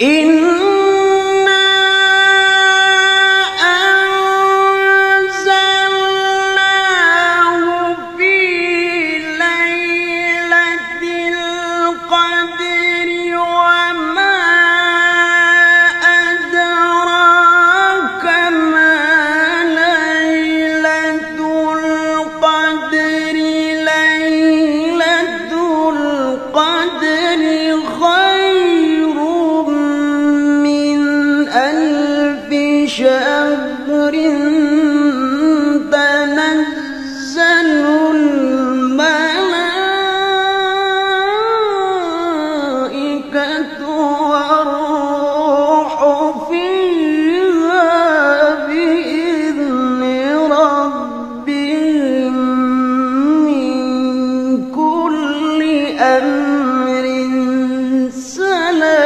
إنا أنزلناه في ليلة القدر وما أدراك ما ليلة القدر ليلة القدر خير من ألف شهر تنزل الملائكة والروح